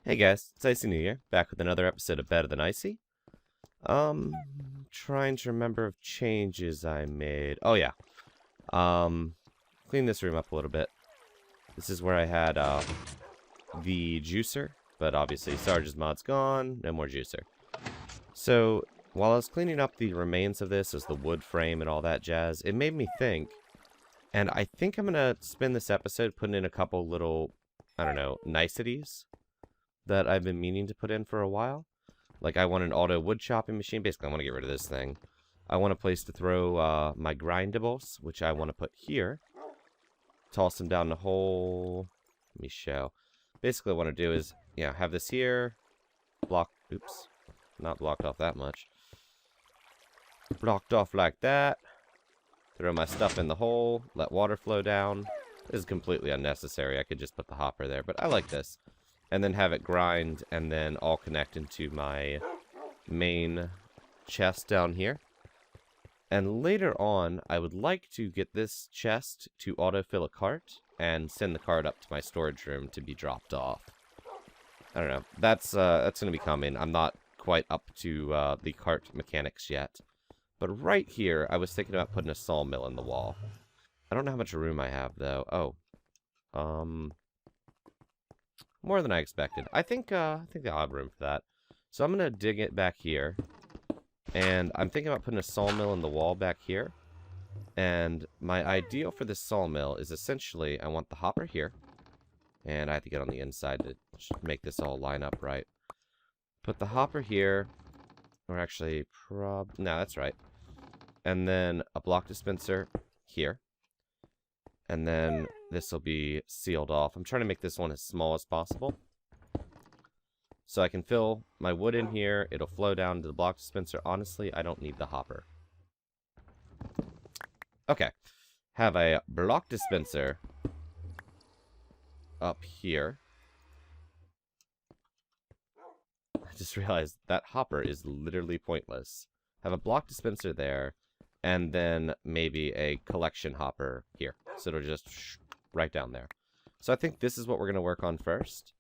Hey guys, it's IcyNewYear, back with another episode of Better Than Icy. Trying to remember of changes I made. Oh yeah. Clean this room up a little bit. This is where I had, the juicer, but obviously Sarge's mod's gone, no more juicer. So, while I was cleaning up the remains of this, as the wood frame and all that jazz, it made me think, and I think I'm gonna spend this episode putting in a couple little, I don't know, niceties that I've been meaning to put in for a while. Like, I want an auto wood chopping machine. Basically, I want to get rid of this thing. I want a place to throw my grindables, which I want to put here. Toss them down the hole. Let me show. Basically, what I want to do is, have this here. Block. Oops. Not blocked off that much. Blocked off like that. Throw my stuff in the hole. Let water flow down. This is completely unnecessary. I could just put the hopper there, but I like this. And then have it grind and then all connect into my main chest down here. And later on, I would like to get this chest to autofill a cart and send the cart up to my storage room to be dropped off. I don't know. That's going to be coming. I'm not quite up to the cart mechanics yet. But right here, I was thinking about putting a sawmill in the wall. I don't know how much room I have, though. More than I expected. I think I'll have room for that. So I'm gonna dig it back here. And I'm thinking about putting a sawmill in the wall back here. And my ideal for this sawmill is essentially, I want the hopper here. And I have to get on the inside to make this all line up right. Put the hopper here. Or actually, no, that's right. And then a block dispenser here. And then this will be sealed off. I'm trying to make this one as small as possible. So I can fill my wood in here. It'll flow down to the block dispenser. Honestly, I don't need the hopper. Okay. Have a block dispenser up here. I just realized that hopper is literally pointless. Have a block dispenser there. And then maybe a collection hopper here. So it'll just right down there. So I think this is what we're going to work on first.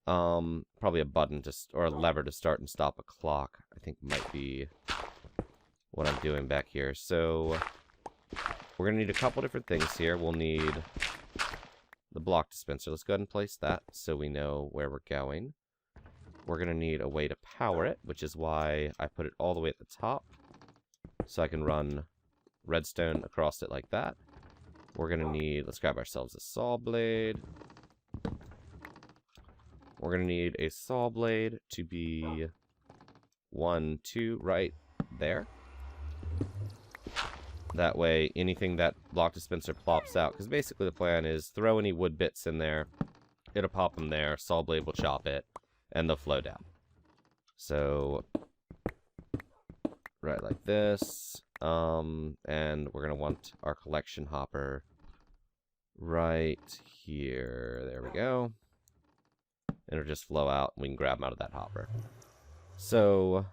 Probably a button or a lever to start and stop a clock, I think might be what I'm doing back here. So we're going to need a couple different things here. We'll need the block dispenser. Let's go ahead and place that so we know where we're going. We're going to need a way to power it, which is why I put it all the way at the top. So I can run redstone across it like that. We're going to need, let's grab ourselves a saw blade. We're going to need a saw blade to be 1, 2, right there. That way, anything that block dispenser plops out, because basically the plan is throw any wood bits in there, it'll pop them there, saw blade will chop it, and they'll flow down. So, right like this. And we're going to want our collection hopper right here. There we go. And it'll just flow out, and we can grab them out of that hopper. So,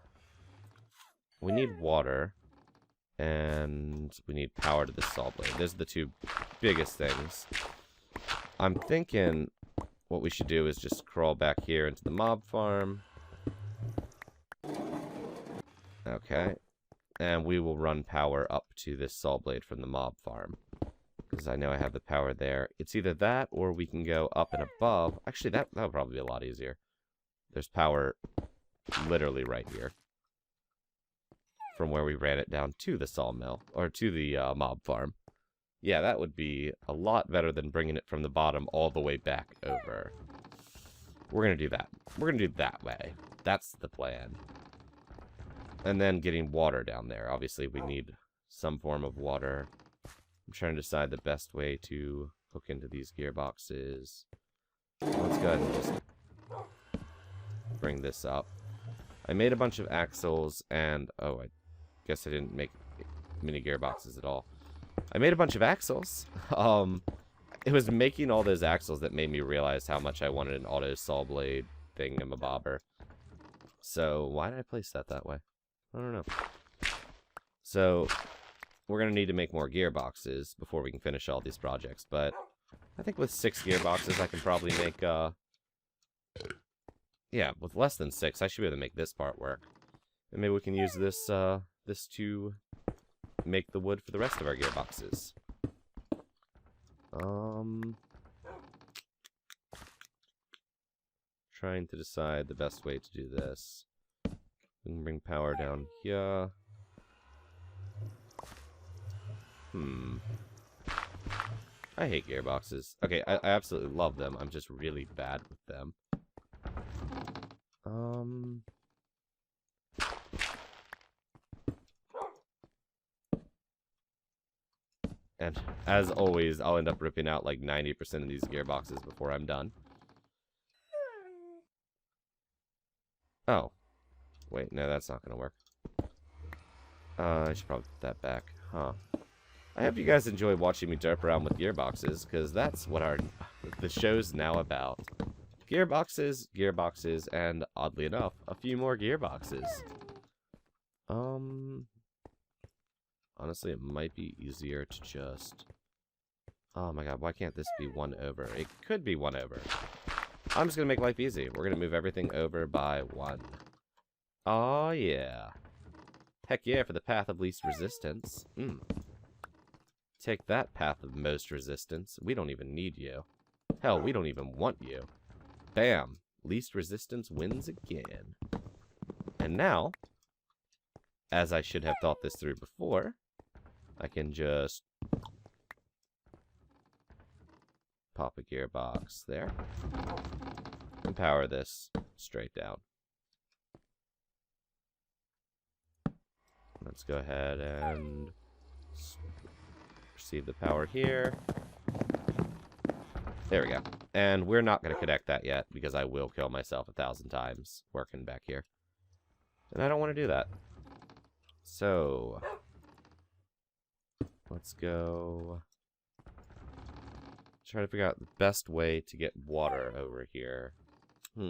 we need water, and we need power to this saw blade. Those are the two biggest things. I'm thinking what we should do is just crawl back here into the mob farm. Okay. And we will run power up to this saw blade from the mob farm. Because I know I have the power there. It's either that, or we can go up and above. Actually, that would probably be a lot easier. There's power literally right here. From where we ran it down to the sawmill. Or to the mob farm. Yeah, that would be a lot better than bringing it from the bottom all the way back over. We're going to do that. We're going to do it that way. That's the plan. And then getting water down there. Obviously, we need some form of water. I'm trying to decide the best way to hook into these gearboxes. Let's go ahead and just bring this up. I made a bunch of axles and... Oh, I guess I didn't make mini gearboxes at all. I made a bunch of axles. It was making all those axles that made me realize how much I wanted an auto saw blade thingamabobber. So, why did I place that way? I don't know. So, we're going to need to make more gearboxes before we can finish all these projects. But I think with 6 gearboxes, I can probably make Yeah, with less than 6, I should be able to make this part work. And maybe we can use this, this to make the wood for the rest of our gearboxes. Trying to decide the best way to do this. We can bring power down here. I hate gearboxes. Okay, I absolutely love them. I'm just really bad with them. And as always, I'll end up ripping out like 90% of these gearboxes before I'm done. Oh. Wait, no, that's not going to work. I should probably put that back. Huh. I hope you guys enjoy watching me derp around with gearboxes, because that's what the show's now about. Gearboxes, gearboxes, and, oddly enough, a few more gearboxes. Honestly, it might be easier to just... Oh my god, why can't this be 1 over? It could be 1 over. I'm just gonna make life easy. We're gonna move everything over by 1. Oh yeah. Heck yeah, for the path of least resistance. Take that, path of most resistance. We don't even need you. Hell, we don't even want you. Bam. Least resistance wins again. And now, as I should have thought this through before, I can just pop a gearbox there and power this straight down. Let's go ahead and receive the power here. There we go. And we're not going to connect that yet because I will kill myself 1,000 times working back here. And I don't want to do that. So, let's go try to figure out the best way to get water over here. I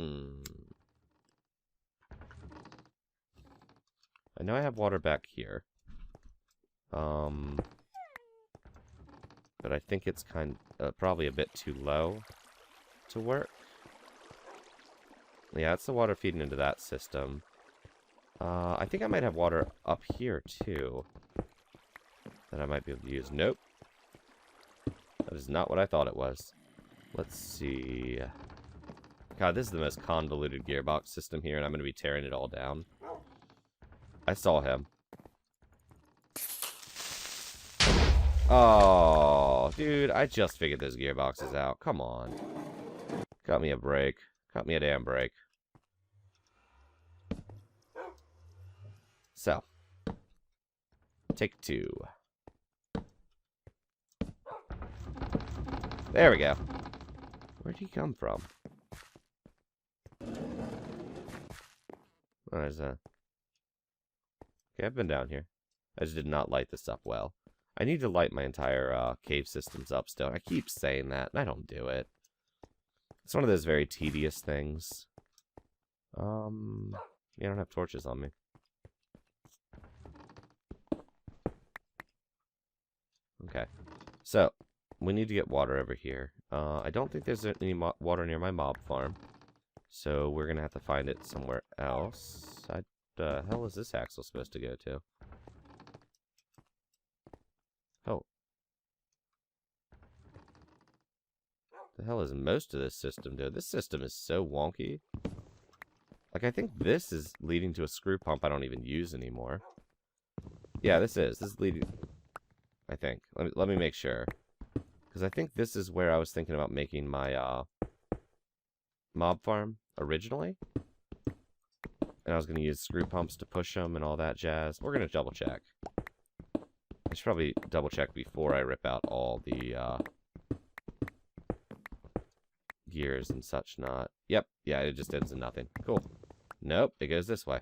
know I have water back here. But I think it's probably a bit too low to work. Yeah, it's the water feeding into that system. I think I might have water up here, too, that I might be able to use. Nope. That is not what I thought it was. Let's see. God, this is the most convoluted gearbox system here, and I'm going to be tearing it all down. I saw him. Oh, dude, I just figured those gearboxes out. Come on. Cut me a break. Cut me a damn break. So, take 2. There we go. Where'd he come from? Oh, there's a... Okay, I've been down here. I just did not light this up well. I need to light my entire cave systems up still. I keep saying that, and I don't do it. It's one of those very tedious things. Yeah, I don't have torches on me. Okay, so we need to get water over here. I don't think there's any water near my mob farm, so we're gonna have to find it somewhere else. The hell is this axle supposed to go to? Oh, the hell is most of this system do? This system is so wonky. Like, I think this is leading to a screw pump I don't even use anymore. Yeah, this is leading. I think. Let me make sure. Because I think this is where I was thinking about making my mob farm originally. And I was going to use screw pumps to push them and all that jazz. We're going to double check. I should probably double check before I rip out all the gears and such not. Yep, yeah, it just ends in nothing. Cool. Nope, it goes this way.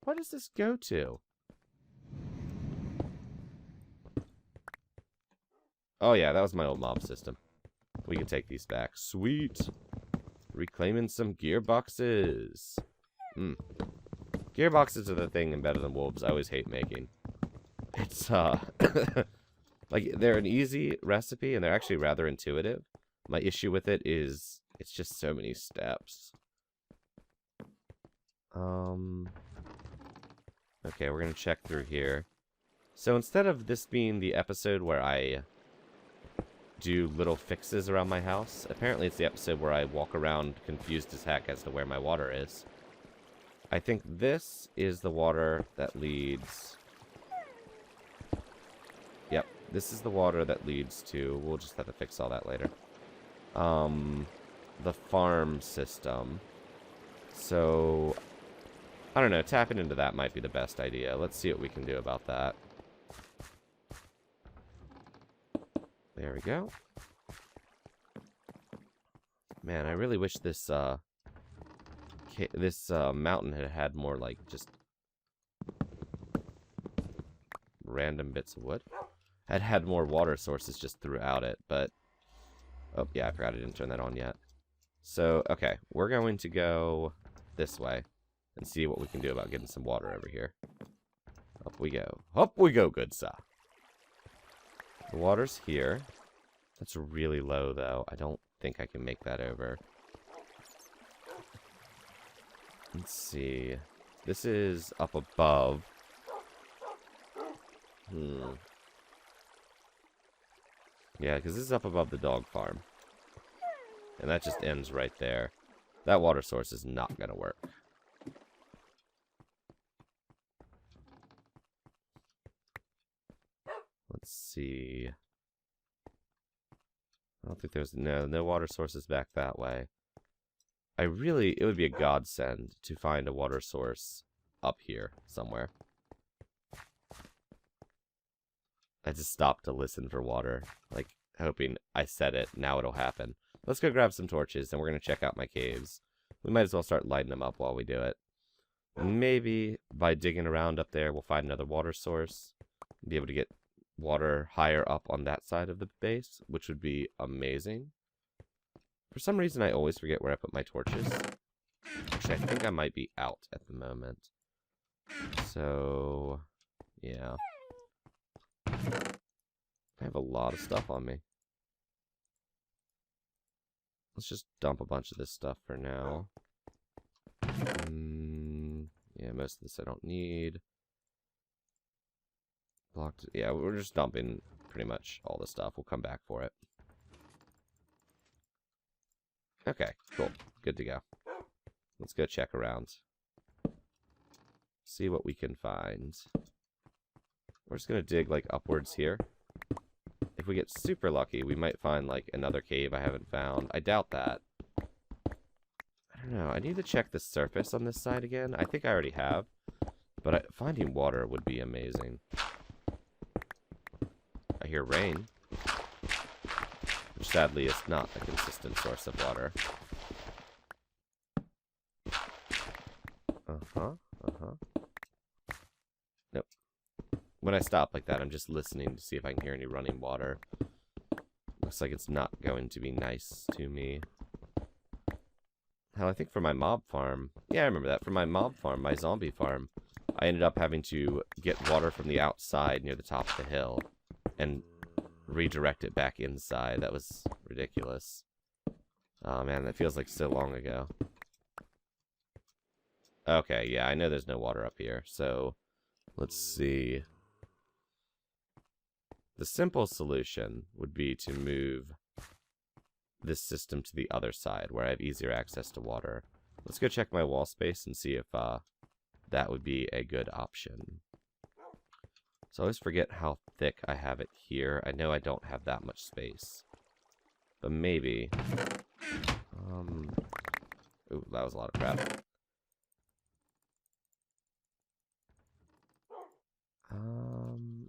What does this go to? Oh yeah, that was my old mob system. We can take these back. Sweet! Reclaiming some gearboxes. Gearboxes are the thing in Better Than Wolves I always hate making. It's, like, they're an easy recipe, and they're actually rather intuitive. My issue with it is, it's just so many steps. Okay, we're gonna check through here. So instead of this being the episode where I do little fixes around my house, apparently it's the episode where I walk around confused as heck as to where my water is. I think this is the water that leads... Yep, this is the water that leads to... We'll just have to fix all that later. The farm system. So, I don't know, tapping into that might be the best idea. Let's see what we can do about that. There we go. Man, I really wish this, mountain had had more, like, just random bits of wood. Had more water sources just throughout it, but... Oh, yeah, I forgot I didn't turn that on yet. So, okay, we're going to go this way and see what we can do about getting some water over here. Up we go. Up we go, good sir. The water's here. That's really low, though. I don't think I can make that over. Let's see. This is up above. Yeah, because this is up above the dog farm. And that just ends right there. That water source is not going to work. Let's see. I don't think there's... No water sources back that way. It would be a godsend to find a water source up here somewhere. I just stopped to listen for water, like, hoping I said it, now it'll happen. Let's go grab some torches, and we're going to check out my caves. We might as well start lighting them up while we do it. Maybe by digging around up there, we'll find another water source. Be able to get water higher up on that side of the base, which would be amazing. For some reason, I always forget where I put my torches. Actually, I think I might be out at the moment. So, yeah. I have a lot of stuff on me. Let's just dump a bunch of this stuff for now. Yeah, most of this I don't need. Blocked. Yeah, we're just dumping pretty much all the stuff. We'll come back for it. Okay, cool. Good to go. Let's go check around. See what we can find. We're just going to dig, like, upwards here. If we get super lucky, we might find, like, another cave I haven't found. I doubt that. I don't know. I need to check the surface on this side again. I think I already have. But finding water would be amazing. I hear rain. Which, sadly, is not a consistent source of water. Nope. When I stop like that, I'm just listening to see if I can hear any running water. Looks like it's not going to be nice to me. Hell, I think for my mob farm... Yeah, I remember that. For my mob farm, my zombie farm, I ended up having to get water from the outside near the top of the hill and redirect it back inside. That was ridiculous. Oh, man, that feels like so long ago. Okay, yeah, I know there's no water up here, so let's see. The simple solution would be to move this system to the other side, where I have easier access to water. Let's go check my wall space and see if that would be a good option. So I always forget how thick I have it here. I know I don't have that much space. But maybe... Ooh, that was a lot of crap.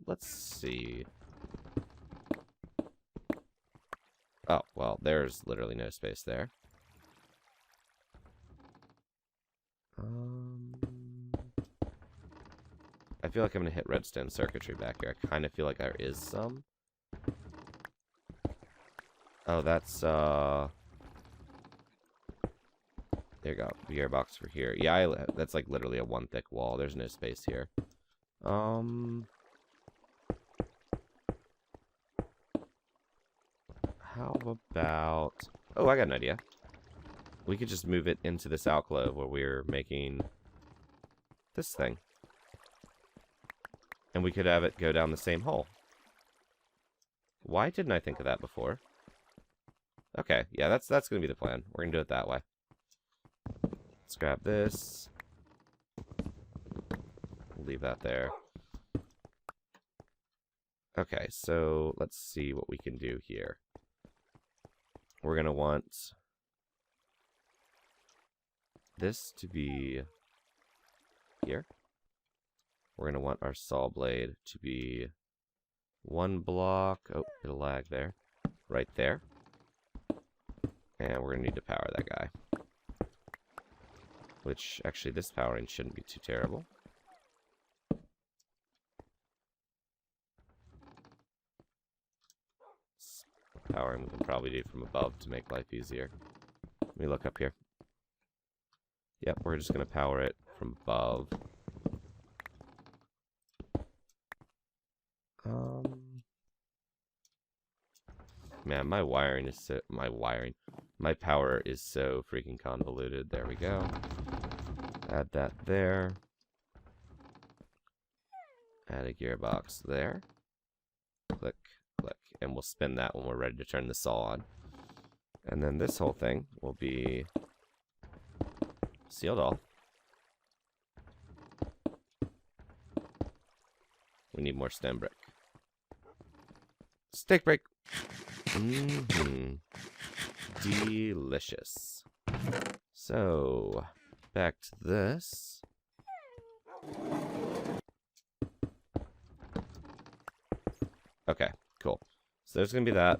Let's see. Oh, well, there's literally no space there. I feel like I'm gonna hit redstone circuitry back here. I kind of feel like there is some. Oh, that's, there you go. Gearbox for here. Yeah, that's like literally a one thick wall. There's no space here. How about... Oh, I got an idea. We could just move it into this alcove where we're making this thing. And we could have it go down the same hole. Why didn't I think of that before? Okay, yeah, that's going to be the plan. We're going to do it that way. Let's grab this. Leave that there. Okay, so let's see what we can do here. We're going to want this to be here. We're going to want our saw blade to be 1 block. Oh, bit of lag there. Right there. And we're going to need to power that guy. Which, actually, this powering shouldn't be too terrible. Powering we can probably do from above to make life easier. Let me look up here. Yep, we're just going to power it from above. Man, my power is so freaking convoluted. There we go. Add that there. Add a gearbox there. Click, click. And we'll spin that when we're ready to turn the saw on. And then this whole thing will be sealed off. We need more stone brick. Steak break! Delicious. So, back to this. Okay, cool. So there's going to be that.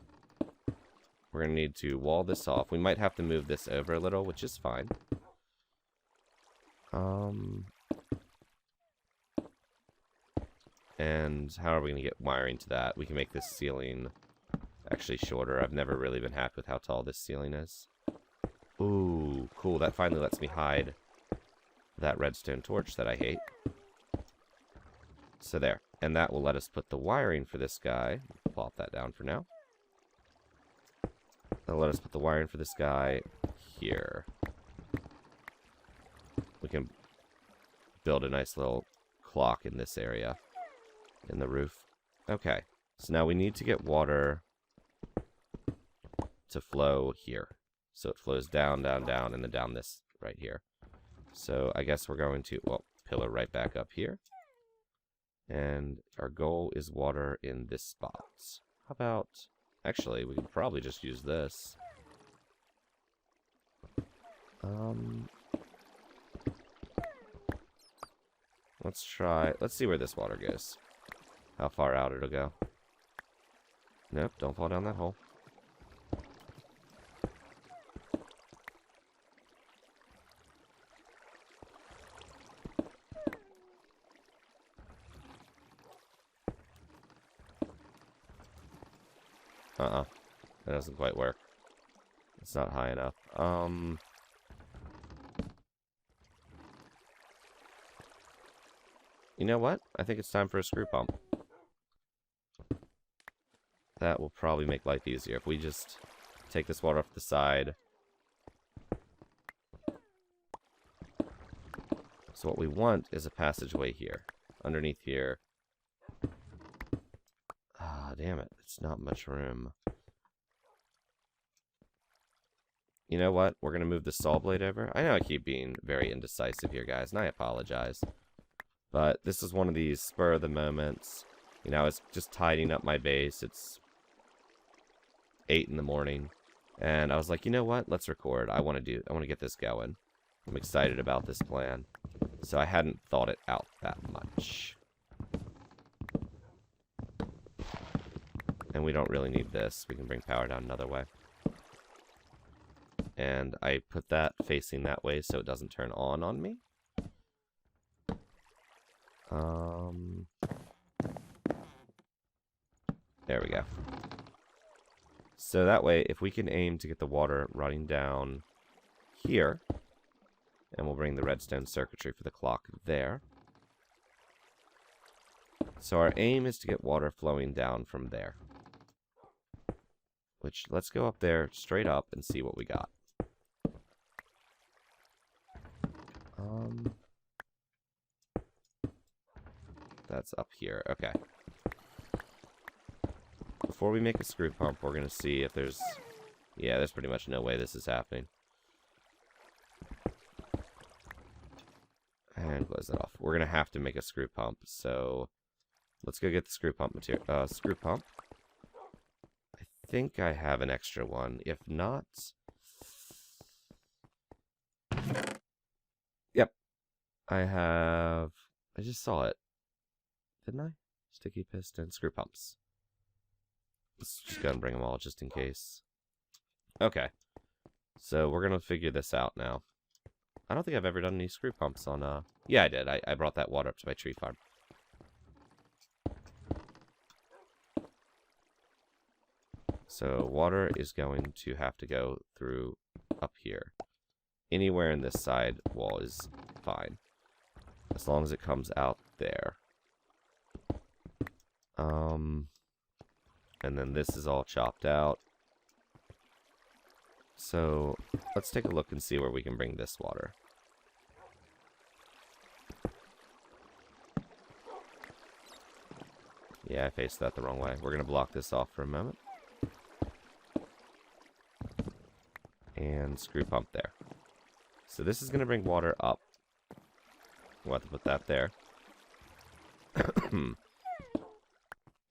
We're going to need to wall this off. We might have to move this over a little, which is fine. And how are we going to get wiring to that? We can make this ceiling actually shorter. I've never really been happy with how tall this ceiling is. Ooh, cool. That finally lets me hide that redstone torch that I hate. So there. And that will let us put the wiring for this guy. Plop that down for now. That'll let us put the wiring for this guy here. We can build a nice little clock in this area. In the roof. Okay. So now we need to get water to flow here. So it flows down, down, down, and then down this right here. So I guess we're going to, well, pillar right back up here. And our goal is water in this spot. How about, actually, we could probably just use this. Let's see where this water goes. How far out it'll go. Nope, don't fall down that hole. That doesn't quite work. It's not high enough. You know what? I think it's time for a screw pump. That will probably make life easier if we just take this water off the side. So what we want is a passageway here. Underneath here. Ah, damn it. It's not much room. You know what? We're going to move the saw blade over. I know I keep being very indecisive here, guys, and I apologize. But this is one of these spur of the moments. You know, I was just tidying up my base. It's 8 in the morning. And I was like, you know what? Let's record. I want to get this going. I'm excited about this plan. So I hadn't thought it out that much. And we don't really need this. We can bring power down another way. And I put that facing that way so it doesn't turn on me. There we go. So that way, if we can aim to get the water running down here, and we'll bring the redstone circuitry for the clock there. So our aim is to get water flowing down from there. Which, let's go up there straight up and see what we got. That's up here. Okay. Before we make a screw pump, we're going to see if there's... Yeah, there's pretty much no way this is happening. And close that off. We're going to have to make a screw pump, so... Let's go get the screw pump material. Screw pump. I think I have an extra one. If not... Yep. I just saw it. Didn't I? Sticky piston, screw pumps. Let's just go and bring them all just in case. Okay. So we're going to figure this out now. I don't think I've ever done any screw pumps on... Yeah, I did. I brought that water up to my tree farm. So water is going to have to go through up here. Anywhere in this side wall is fine. As long as it comes out there. And then this is all chopped out. So let's take a look and see where we can bring this water. Yeah, I faced that the wrong way. We're going to block this off for a moment. And screw pump there. So this is going to bring water up. We'll have to put that there.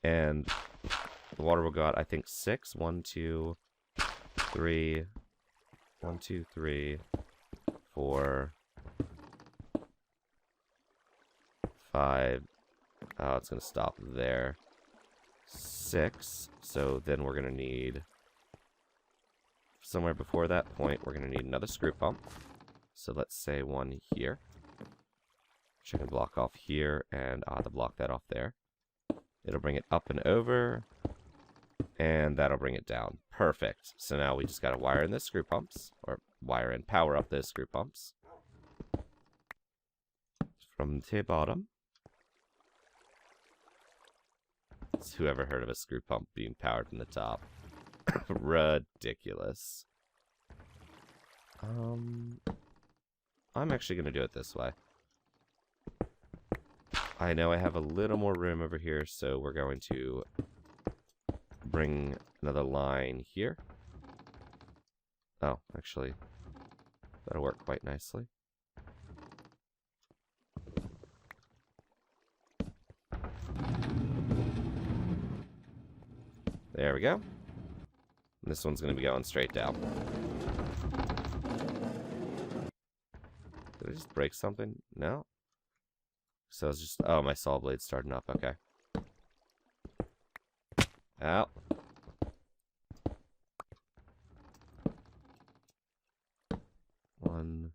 And the water will go out, I think, 6. 1, 2, 3. 1, 2, 3. 4. 5. Oh, it's going to stop there. 6. So then we're going to need... Somewhere before that point, we're going to need another screw pump. So let's say one here. Which I can block off here, and I'll have to block that off there. It'll bring it up and over, and that'll bring it down. Perfect. So now we just got to wire in the screw pumps, or wire and power up those screw pumps. From the bottom. Who ever heard of a screw pump being powered from the top? Ridiculous. I'm actually going to do it this way. I know I have a little more room over here, so we're going to bring another line here. Oh, actually, that'll work quite nicely. There we go. This one's going to be going straight down. Did I just break something? No? So it's just... Oh, my saw blade's starting up. Okay. Out. One.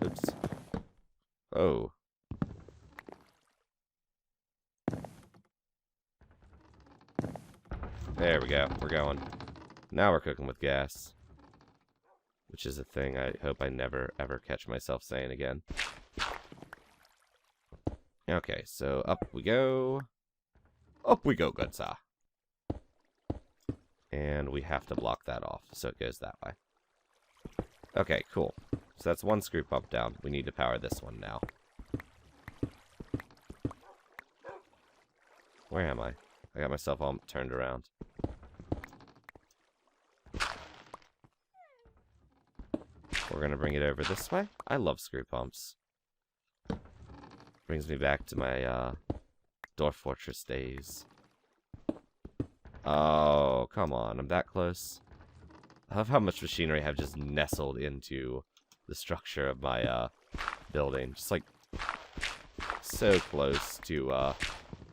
Oops. Oh. There we go. We're going. Now we're cooking with gas. Which is a thing I hope I never, ever catch myself saying again. Okay, so up we go. Up we go, good sir. And we have to block that off, so it goes that way. Okay, cool. So that's one screw pump down. We need to power this one now. Where am I? I got myself all turned around. We're going to bring it over this way. I love screw pumps. Brings me back to my Dwarf Fortress days. Oh, come on. I'm that close. I love how much machinery I have just nestled into the structure of my building. Just like so close to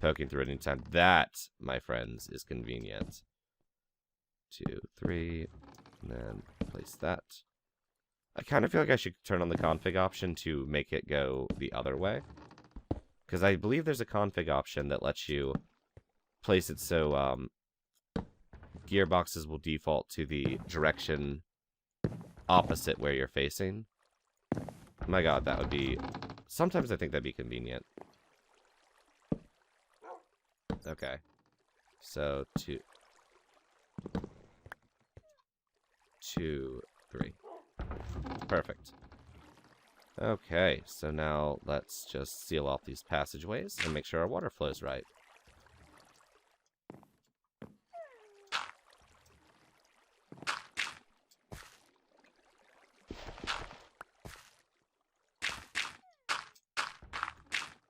poking through it anytime. That, my friends, is convenient. 2, 3, and then place that. I kind of feel like I should turn on the config option to make it go the other way. Because I believe there's a config option that lets you place it so gearboxes will default to the direction opposite where you're facing. My god, that would be... Sometimes I think that'd be convenient. Okay. So, 2, 3. Perfect. Okay, so now let's just seal off these passageways and make sure our water flows right.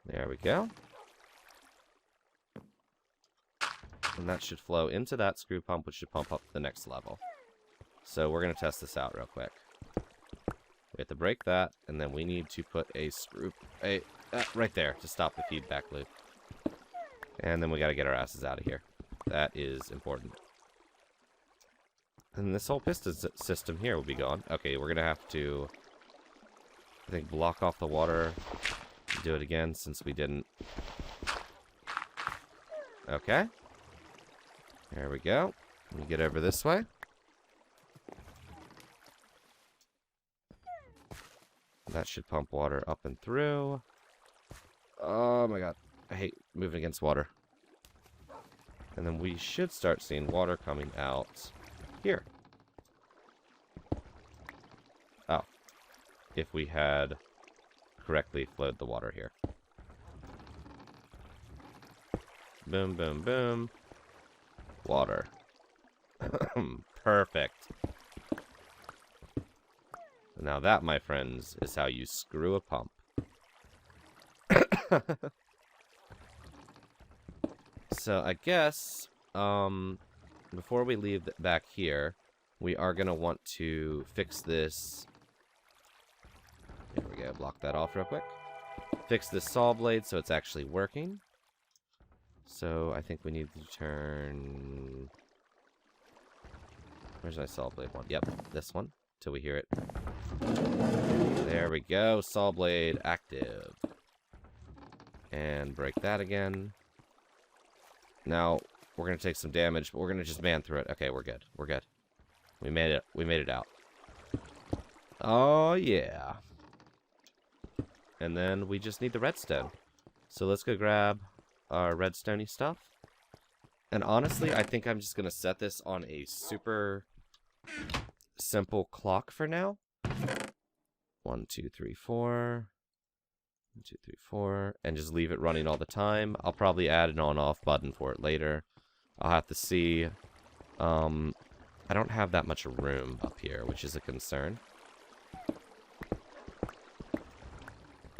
There we go. And that should flow into that screw pump, which should pump up to the next level. So we're going to test this out real quick. We have to break that, and then we need to put a screw right there to stop the feedback loop. And then we got to get our asses out of here. That is important. And this whole piston system here will be gone. Okay, we're going to have to, I think, block off the water. Do it again since we didn't. Okay. There we go. Let me get over this way. That should pump water up and through. Oh my god. I hate moving against water. And then we should start seeing water coming out here. Oh. If we had correctly flowed the water here. Boom, boom, boom. Water. Perfect. Now that, my friends, is how you screw a pump. So I guess, before we leave back here, we are going to want to fix this. There we go, block that off real quick. Fix this saw blade so it's actually working. So I think we need to turn... Where's my saw blade one? Yep, this one, till we hear it. There we go, saw blade active. And break that again. Now, we're going to take some damage, but we're going to just man through it. Okay, we're good, we're good. We made it out. Oh, yeah. And then we just need the redstone. So let's go grab our redstone-y stuff. And honestly, I think I'm just going to set this on a super simple clock for now. 1, 2, 3, 4. 1, 2, 3, 4. And just leave it running all the time. I'll probably add an on-off button for it later. I'll have to see. I don't have that much room up here, which is a concern.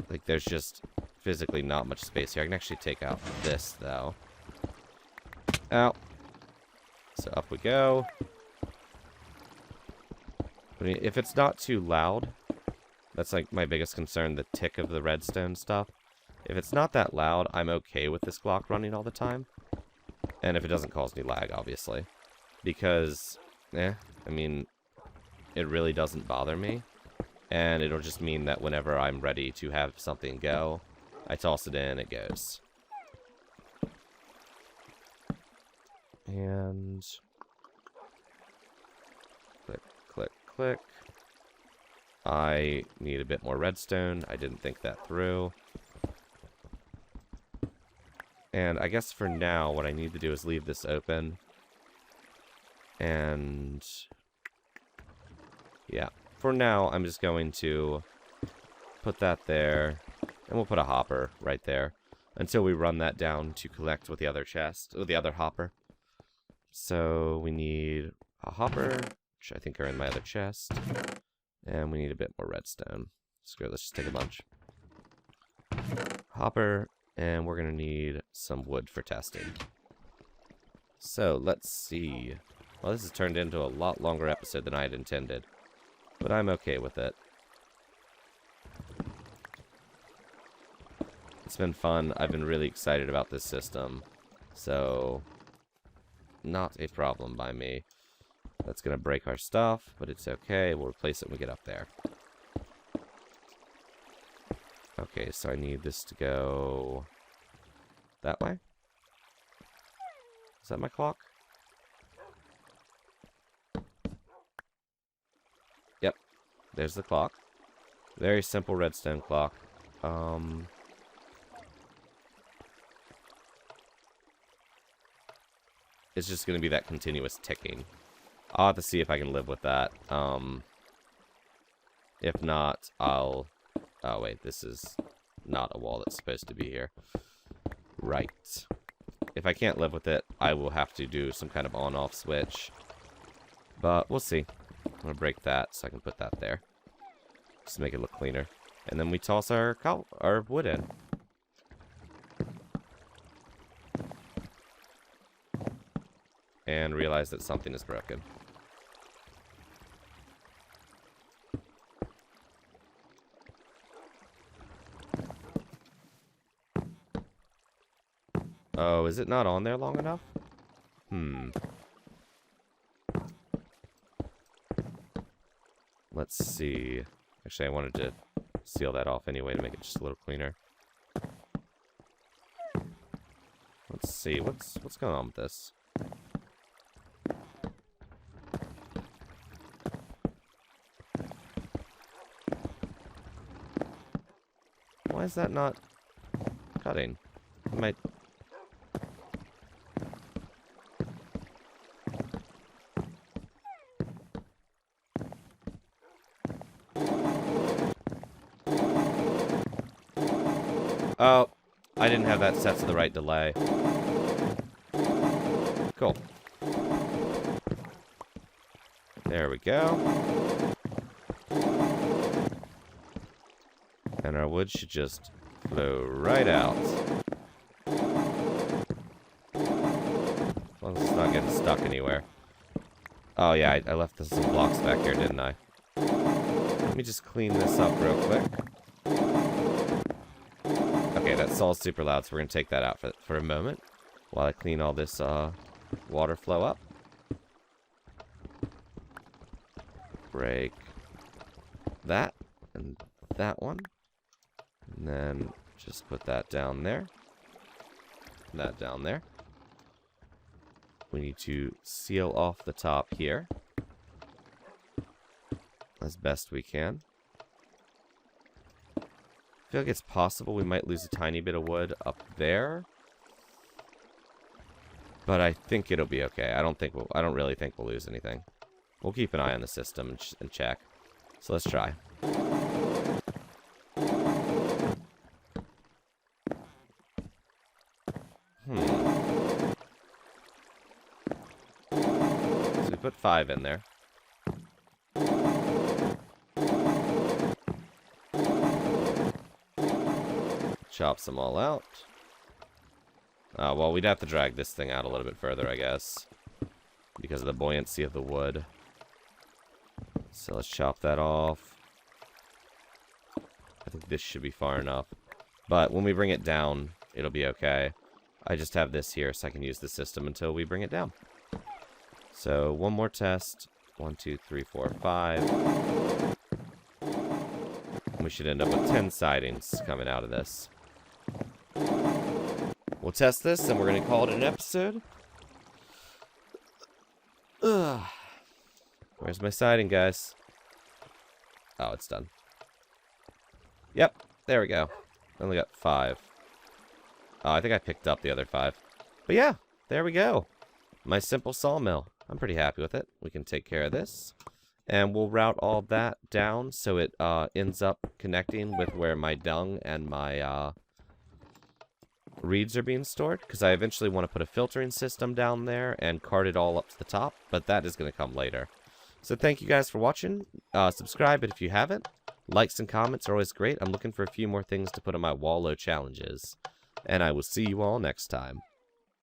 Like, there's just physically not much space here. I can actually take out this, though. Ow. So up we go. I mean, if it's not too loud, that's like my biggest concern, the tick of the redstone stuff. If it's not that loud, I'm okay with this clock running all the time. And if it doesn't cause any lag, obviously. Because, I mean, it really doesn't bother me. And it'll just mean that whenever I'm ready to have something go, I toss it in, it goes. And click, click, click. I need a bit more redstone. I didn't think that through. And I guess for now, what I need to do is leave this open. And yeah, for now, I'm just going to put that there. And we'll put a hopper right there until we run that down to collect with the other chest, or the other hopper. So we need a hopper, which I think are in my other chest. And we need a bit more redstone. Screw it, let's just take a bunch. Hopper, and we're going to need some wood for testing. So, let's see. Well, this has turned into a lot longer episode than I had intended. But I'm okay with it. It's been fun. I've been really excited about this system. So, not a problem by me. That's going to break our stuff, but it's okay. We'll replace it when we get up there. Okay, so I need this to go that way. Is that my clock? Yep, there's the clock. Very simple redstone clock. It's just going to be that continuous ticking. I'll have to see if I can live with that. If not, I'll... Oh, wait, this is not a wall that's supposed to be here. Right. If I can't live with it, I will have to do some kind of on-off switch. But we'll see. I'm going to break that so I can put that there. Just to make it look cleaner. And then we toss our wood in. And realize that something is broken. Oh, is it not on there long enough? Let's see. Actually, I wanted to seal that off anyway to make it just a little cleaner. Let's see. What's going on with this? Why is that not cutting? It might... Oh, I didn't have that set to the right delay. Cool. There we go. And our wood should just flow right out. Well, it's not getting stuck anywhere. Oh yeah, I left some blocks back here, didn't I? Let me just clean this up real quick. Okay, that's all super loud, so we're going to take that out for a moment while I clean all this water flow up. Break that and that one. And then just put that down there. That down there. We need to seal off the top here as best we can. I feel like it's possible we might lose a tiny bit of wood up there, but I think it'll be okay. I don't really think we'll lose anything. We'll keep an eye on the system and check. So let's try. So we put 5 in there. Chops them all out. Well, we'd have to drag this thing out a little bit further, I guess, because of the buoyancy of the wood. So let's chop that off. I think this should be far enough. But when we bring it down, it'll be okay. I just have this here so I can use the system until we bring it down. So one more test. 1, 2, 3, 4, 5. We should end up with 10 sidings coming out of this. We'll test this, and we're going to call it an episode. Ugh. Where's my siding, guys? Oh, it's done. Yep, there we go. Only got 5. Oh, I think I picked up the other 5. But yeah, there we go. My simple sawmill. I'm pretty happy with it. We can take care of this. And we'll route all that down so it ends up connecting with where my dung and my reeds are being stored. Because I eventually want to put a filtering system down there and cart it all up to the top. But that is going to come later. So thank you guys for watching. Subscribe if you haven't. Likes and comments are always great. I'm looking for a few more things to put on my Wallow challenges. And I will see you all next time.